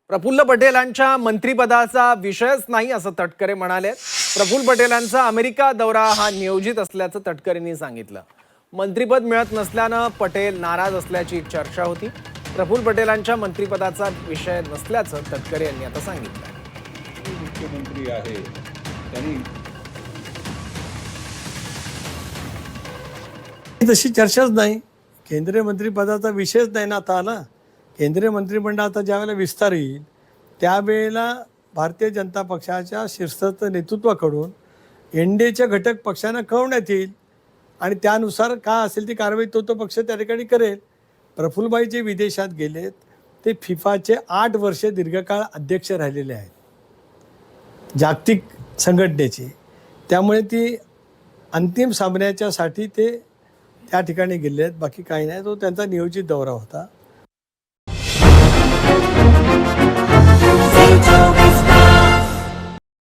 प्रफुल्ल पटेलांच्या मंत्रिपदाचा विषयच नाही असं तटकरे म्हणाले। प्रफुल्ल पटेलांचा अमेरिका दौरा हा नियोजित असल्याचं तटकरेंनी सांगितलं। मंत्रिपद मिळत नसल्यानं पटेल नाराज असल्याची चर्चा होती। प्रफुल्ल पटेलांच्या मंत्रिपदाचा विषय नसल्याचं तटकरे यांनी आता सांगितलं। मुख्यमंत्री आहे त्यांनी तशी चर्चाच नाही। केंद्रीय मंत्रिपदाचा विषयच नाही ना आता आला। केंद्रीय मंत्रिमंडळ आता ज्यावेळेला विस्तार येईल त्यावेळेला भारतीय जनता पक्षाच्या शीर्षस्थ नेतृत्वाकडून एनडीएच्या घटक पक्षांना कळवण्यात येईल आणि त्यानुसार का असेल ती कारवाई तो पक्ष त्या ठिकाणी करेल। प्रफुल्लभाई जे विदेशात गेलेत ते फिफाचे 8 वर्षे दीर्घकाळ अध्यक्ष राहिलेले आहेत जागतिक संघटनेचे। त्यामुळे ती अंतिम सामन्याच्यासाठी ते त्या ठिकाणी गेले आहेत, बाकी काही नाही। तो त्यांचा नियोजित दौरा होता।